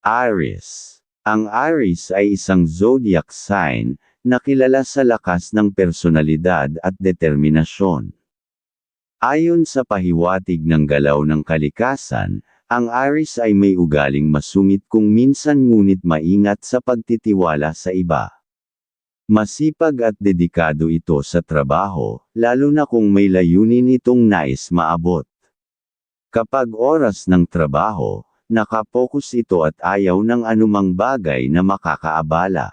Aries. Ang Aries ay isang zodiac sign na kilala sa lakas ng personalidad at determinasyon. Ayon sa pahiwatig ng galaw ng kalikasan, ang Aries ay may ugaling masungit kung minsan ngunit maingat sa pagtitiwala sa iba. Masipag at dedikado ito sa trabaho, lalo na kung may layunin itong nais maabot. Kapag oras ng trabaho, nakapokus ito at ayaw ng anumang bagay na makakaabala.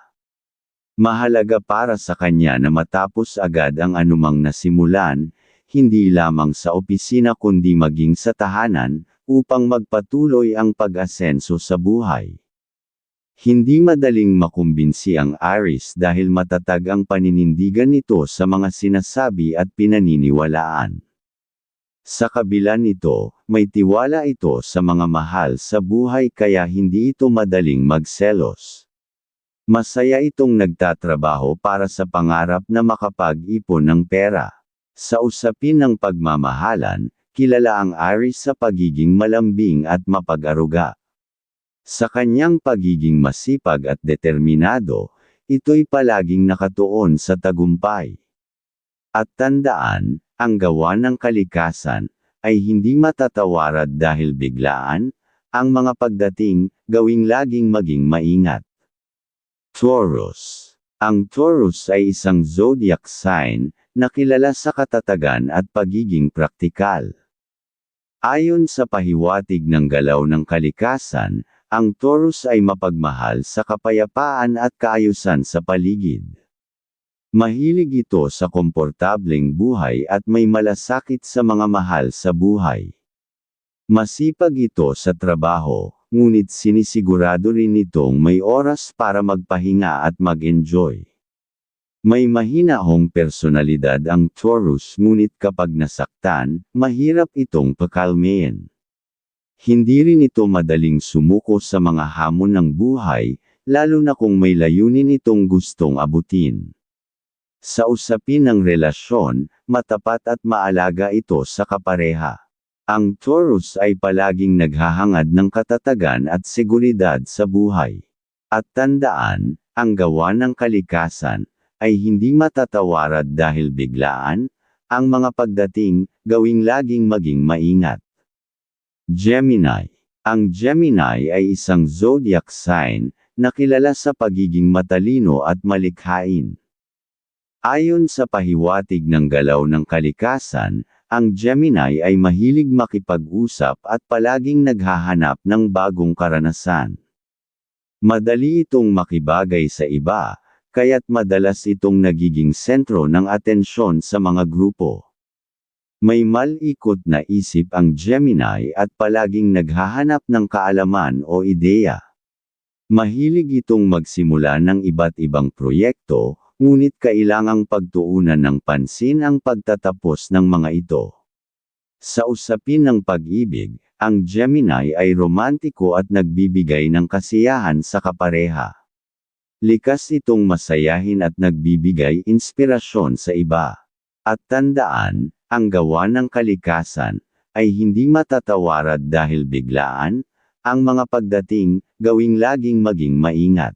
Mahalaga para sa kanya na matapos agad ang anumang nasimulan, hindi lamang sa opisina kundi maging sa tahanan, upang magpatuloy ang pag-asenso sa buhay. Hindi madaling makumbinsi ang Aries dahil matatag ang paninindigan nito sa mga sinasabi at pinaniniwalaan. Sa kabila nito, may tiwala ito sa mga mahal sa buhay kaya hindi ito madaling magselos. Masaya itong nagtatrabaho para sa pangarap na makapag-ipon ng pera. Sa usapin ng pagmamahalan, kilala ang Aries sa pagiging malambing at mapag-aruga. Sa kanyang pagiging masipag at determinado, ito'y palaging nakatuon sa tagumpay. At tandaan, ang gawa ng kalikasan ay hindi matatawarad dahil biglaan, ang mga pagdating, gawing laging maging maingat. Taurus. Ang Taurus ay isang zodiac sign na kilala sa katatagan at pagiging praktikal. Ayon sa pahiwatig ng galaw ng kalikasan, ang Taurus ay mapagmahal sa kapayapaan at kaayusan sa paligid. Mahilig ito sa komportableng buhay at may malasakit sa mga mahal sa buhay. Masipag ito sa trabaho, ngunit sinisigurado rin itong may oras para magpahinga at mag-enjoy. May mahinahong personalidad ang Taurus ngunit kapag nasaktan, mahirap itong pakalmayin. Hindi rin ito madaling sumuko sa mga hamon ng buhay, lalo na kung may layunin itong gustong abutin. Sa usapin ng relasyon, matapat at maalaga ito sa kapareha. Ang Taurus ay palaging naghahangad ng katatagan at seguridad sa buhay. At tandaan, ang gawa ng kalikasan ay hindi matatawarad dahil biglaan, ang mga pagdating, gawing laging maging maingat. Gemini. Ang Gemini ay isang zodiac sign na kilala sa pagiging matalino at malikhain. Ayon sa pahiwatig ng galaw ng kalikasan, ang Gemini ay mahilig makipag-usap at palaging naghahanap ng bagong karanasan. Madali itong makibagay sa iba, kaya't madalas itong nagiging sentro ng atensyon sa mga grupo. May malikot na isip ang Gemini at palaging naghahanap ng kaalaman o ideya. Mahilig itong magsimula ng iba't ibang proyekto, ngunit kailangang pagtuunan ng pansin ang pagtatapos ng mga ito. Sa usapin ng pag-ibig, ang Gemini ay romantiko at nagbibigay ng kasiyahan sa kapareha. Likas itong masayahin at nagbibigay inspirasyon sa iba. At tandaan, ang gawa ng kalikasan ay hindi matatawarad dahil biglaan, ang mga pagdating, gawing laging maging maingat.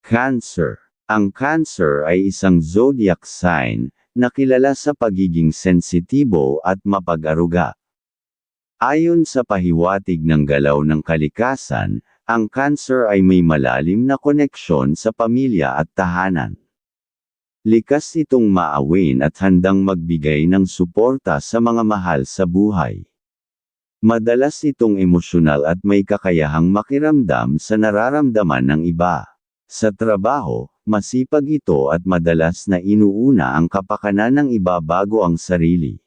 Cancer. Ang Cancer ay isang zodiac sign na kilala sa pagiging sensitibo at mapag-aruga. Ayon sa pahiwatig ng galaw ng kalikasan, ang Cancer ay may malalim na koneksyon sa pamilya at tahanan. Likas itong maawin at handang magbigay ng suporta sa mga mahal sa buhay. Madalas itong emosyonal at may kakayahang makiramdam sa nararamdaman ng iba. Sa trabaho, masipag ito at madalas na inuuna ang kapakanan ng iba bago ang sarili.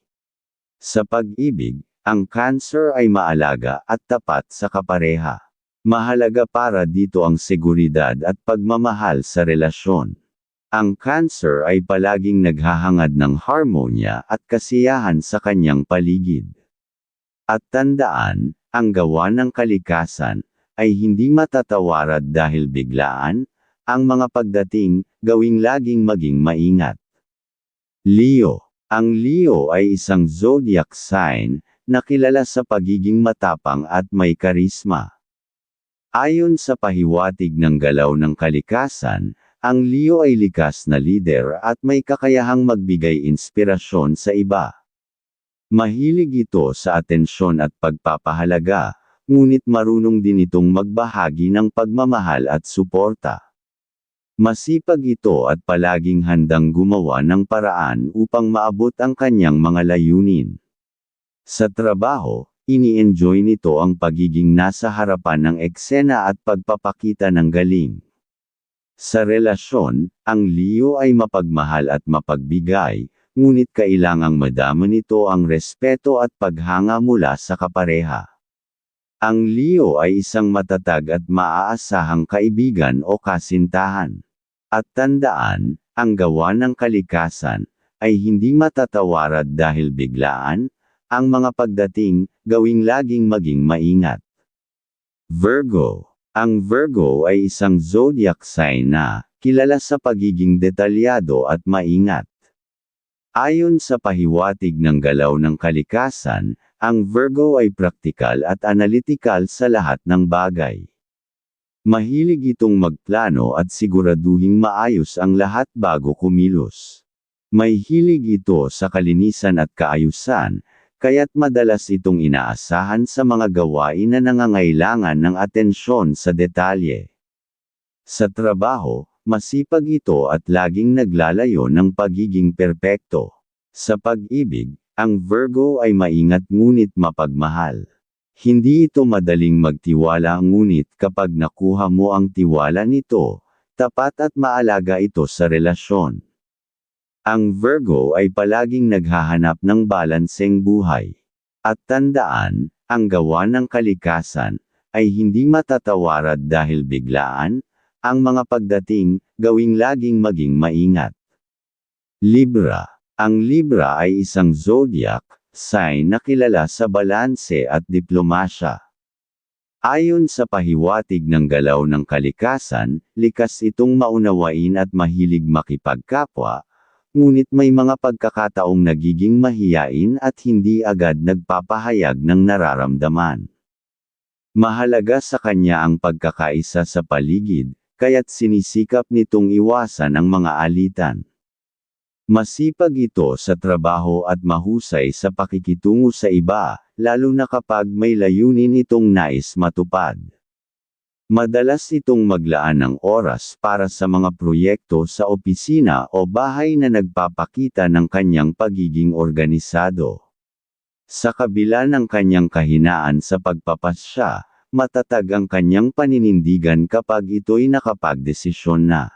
Sa pag-ibig, ang Cancer ay maalaga at tapat sa kapareha. Mahalaga para dito ang seguridad at pagmamahal sa relasyon. Ang Cancer ay palaging naghahangad ng harmonya at kasiyahan sa kanyang paligid. At tandaan, ang gawa ng kalikasan ay hindi matatawarad dahil biglaan, ang mga pagdating, gawing laging maging maingat. Leo. Ang Leo ay isang zodiac sign na kilala sa pagiging matapang at may karisma. Ayon sa pahiwatig ng galaw ng kalikasan, ang Leo ay likas na lider at may kakayahang magbigay inspirasyon sa iba. Mahilig ito sa atensyon at pagpapahalaga, ngunit marunong din itong magbahagi ng pagmamahal at suporta. Masipag ito at palaging handang gumawa ng paraan upang maabot ang kanyang mga layunin. Sa trabaho, ini-enjoy nito ang pagiging nasa harapan ng eksena at pagpapakita ng galing. Sa relasyon, ang Leo ay mapagmahal at mapagbigay, ngunit kailangang madama nito ang respeto at paghanga mula sa kapareha. Ang Leo ay isang matatag at maaasahang kaibigan o kasintahan. At tandaan, ang gawa ng kalikasan ay hindi matatawarad dahil biglaan. Ang mga pagdating, gawing laging maging maingat. Virgo. Ang Virgo ay isang zodiac sign na kilala sa pagiging detalyado at maingat. Ayon sa pahiwatig ng galaw ng kalikasan, ang Virgo ay praktikal at analytical sa lahat ng bagay. Mahilig itong magplano at siguraduhing maayos ang lahat bago kumilos. May hilig ito sa kalinisan at kaayusan, kaya't madalas itong inaasahan sa mga gawain na nangangailangan ng atensyon sa detalye. Sa trabaho, masipag ito at laging naglalayo ng pagiging perpekto. Sa pag-ibig, ang Virgo ay maingat ngunit mapagmahal. Hindi ito madaling magtiwala ngunit kapag nakuha mo ang tiwala nito, tapat at maalaga ito sa relasyon. Ang Virgo ay palaging naghahanap ng balanseng buhay. At tandaan, ang gawa ng kalikasan ay hindi matatawarad dahil biglaan. Ang mga pagdating, gawing laging maging maingat. Libra. Ang Libra ay isang zodiac sign na kilala sa balanse at diplomasya. Ayon sa pahiwatig ng galaw ng kalikasan, likas itong maunawain at mahilig makipagkapwa, ngunit may mga pagkakataong nagiging mahiyain at hindi agad nagpapahayag ng nararamdaman. Mahalaga sa kanya ang pagkakaisa sa paligid, kaya't sinisikap nitong iwasan ang mga alitan. Masipag ito sa trabaho at mahusay sa pakikitungo sa iba, lalo na kapag may layunin itong nais matupad. Madalas itong maglaan ng oras para sa mga proyekto sa opisina o bahay na nagpapakita ng kanyang pagiging organisado. Sa kabila ng kanyang kahinaan sa pagpapasya, matatag ang kanyang paninindigan kapag ito'y nakapagdesisyon na.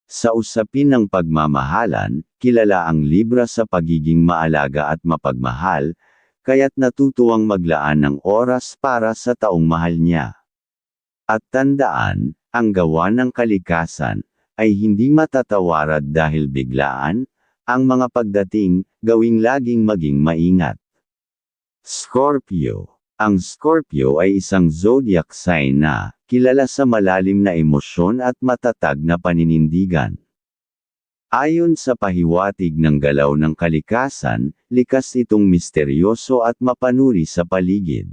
Sa usapin ng pagmamahalan, kilala ang Libra sa pagiging maalaga at mapagmahal, kaya't natutuwang maglaan ng oras para sa taong mahal niya. At tandaan, ang gawa ng kalikasan ay hindi matatawarad dahil biglaan. Ang mga pagdating, gawing laging maging maingat. Scorpio. Ang Scorpio ay isang zodiac sign na kilala sa malalim na emosyon at matatag na paninindigan. Ayon sa pahiwatig ng galaw ng kalikasan, likas itong misteryoso at mapanuri sa paligid.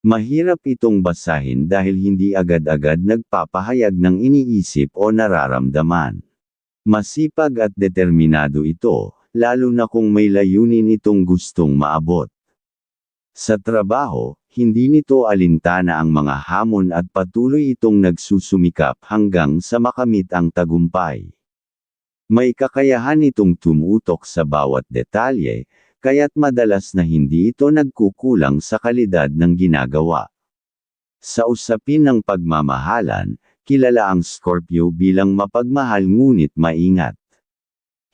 Mahirap itong basahin dahil hindi agad-agad nagpapahayag ng iniisip o nararamdaman. Masipag at determinado ito, lalo na kung may layunin itong gustong maabot. Sa trabaho, hindi nito alintana ang mga hamon at patuloy itong nagsusumikap hanggang sa makamit ang tagumpay. May kakayahan itong tumutok sa bawat detalye, kaya't madalas na hindi ito nagkukulang sa kalidad ng ginagawa. Sa usapin ng pagmamahalan, kilala ang Scorpio bilang mapagmahal ngunit maingat.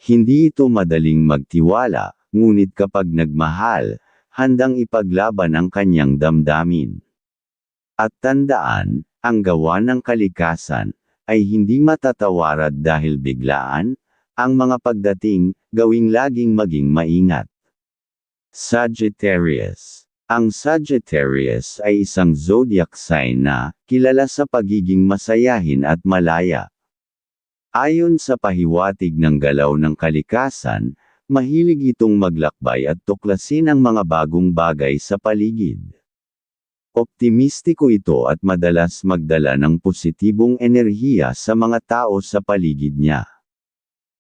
Hindi ito madaling magtiwala, ngunit kapag nagmahal, handang ipaglaban ang kanyang damdamin. At tandaan, ang gawa ng kalikasan ay hindi matatawarad dahil biglaan. Ang mga pagdating, gawing laging maging maingat. Sagittarius. Ang Sagittarius ay isang zodiac sign na kilala sa pagiging masayahin at malaya. Ayon sa pahiwatig ng galaw ng kalikasan, mahilig itong maglakbay at tuklasin ang mga bagong bagay sa paligid. Optimistiko ito at madalas magdala ng positibong enerhiya sa mga tao sa paligid niya.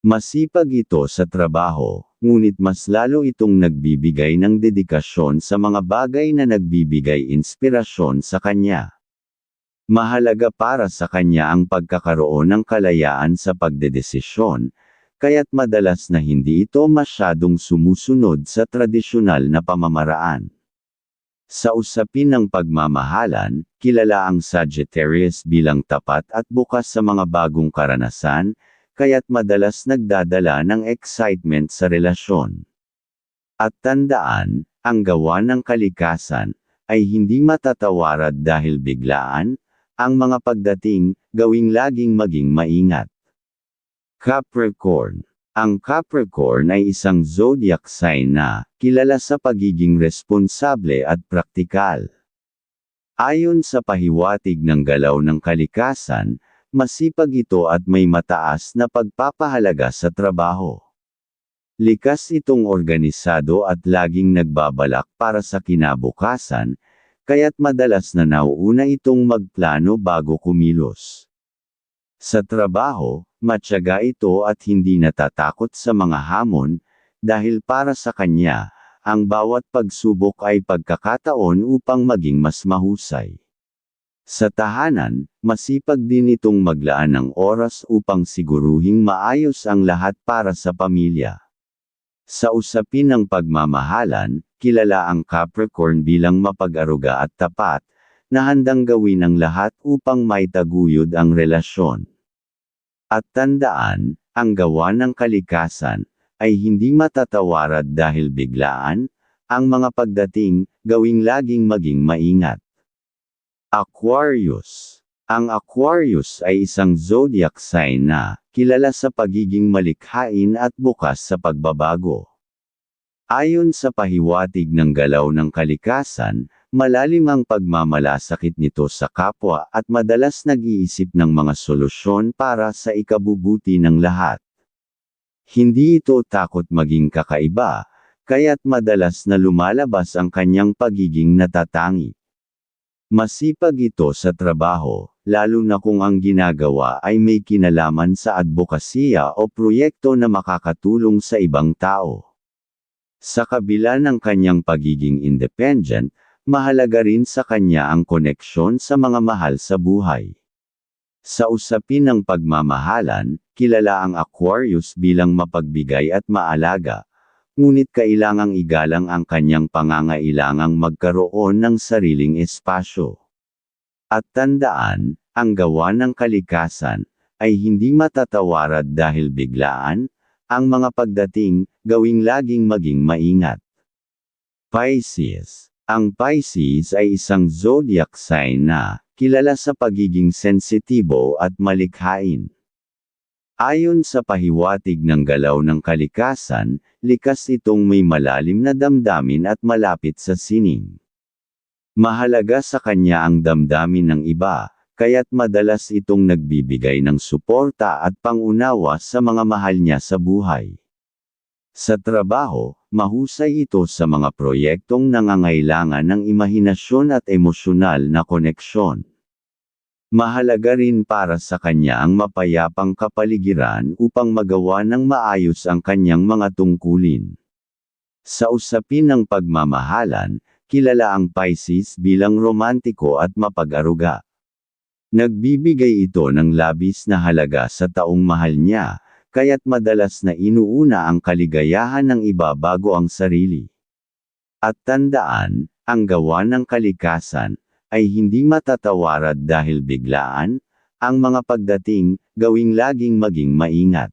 Masipag ito sa trabaho, ngunit mas lalo itong nagbibigay ng dedikasyon sa mga bagay na nagbibigay inspirasyon sa kanya. Mahalaga para sa kanya ang pagkakaroon ng kalayaan sa pagdedesisyon, kaya't madalas na hindi ito masyadong sumusunod sa tradisyonal na pamamaraan. Sa usapin ng pagmamahalan, kilala ang Sagittarius bilang tapat at bukas sa mga bagong karanasan, kaya't madalas nagdadala ng excitement sa relasyon. At tandaan, ang gawa ng kalikasan ay hindi matatawarad dahil biglaan, ang mga pagdating, gawing laging maging maingat. Capricorn. Ang Capricorn ay isang zodiac sign na kilala sa pagiging responsable at praktikal. Ayon sa pahiwatig ng galaw ng kalikasan, masipag ito at may mataas na pagpapahalaga sa trabaho. Likas itong organisado at laging nagbabalak para sa kinabukasan, kaya't madalas na nauuna itong magplano bago kumilos. Sa trabaho, matyaga ito at hindi natatakot sa mga hamon, dahil para sa kanya, ang bawat pagsubok ay pagkakataon upang maging mas mahusay. Sa tahanan, masipag din itong maglaan ng oras upang siguruhing maayos ang lahat para sa pamilya. Sa usapin ng pagmamahalan, kilala ang Capricorn bilang mapag-aruga at tapat, na handang gawin ang lahat upang maitaguyod ang relasyon. At tandaan, ang gawa ng kalikasan ay hindi matatawarad dahil biglaan, ang mga pagdating, gawing laging maging maingat. Aquarius. Ang Aquarius ay isang zodiac sign na kilala sa pagiging malikhain at bukas sa pagbabago. Ayon sa pahiwatig ng galaw ng kalikasan, malalim ang pagmamalasakit nito sa kapwa at madalas nag-iisip ng mga solusyon para sa ikabubuti ng lahat. Hindi ito takot maging kakaiba, kaya't madalas na lumalabas ang kanyang pagiging natatangi. Masipag ito sa trabaho, lalo na kung ang ginagawa ay may kinalaman sa advokasya o proyekto na makakatulong sa ibang tao. Sa kabila ng kanyang pagiging independent, mahalaga rin sa kanya ang koneksyon sa mga mahal sa buhay. Sa usapin ng pagmamahalan, kilala ang Aquarius bilang mapagbigay at maalaga, ngunit kailangang igalang ang kanyang pangangailangang magkaroon ng sariling espasyo. At tandaan, ang gawa ng kalikasan ay hindi matatawarad dahil biglaan, ang mga pagdating, gawing laging maging maingat. Pisces. Ang Pisces ay isang zodiac sign na kilala sa pagiging sensitibo at malikhain. Ayon sa pahiwatig ng galaw ng kalikasan, likas itong may malalim na damdamin at malapit sa sining. Mahalaga sa kanya ang damdamin ng iba, kaya't madalas itong nagbibigay ng suporta at pangunawa sa mga mahal niya sa buhay. Sa trabaho, mahusay ito sa mga proyektong nangangailangan ng imahinasyon at emosyonal na koneksyon. Mahalaga rin para sa kanya ang mapayapang kapaligiran upang magawa ng maayos ang kanyang mga tungkulin. Sa usapin ng pagmamahalan, kilala ang Pisces bilang romantiko at mapag-aruga. Nagbibigay ito ng labis na halaga sa taong mahal niya, kaya't madalas na inuuna ang kaligayahan ng iba bago ang sarili. At tandaan, ang gawa ng kalikasan ay hindi matatawarad dahil biglaan, ang mga pagdating, gawing laging maging maingat.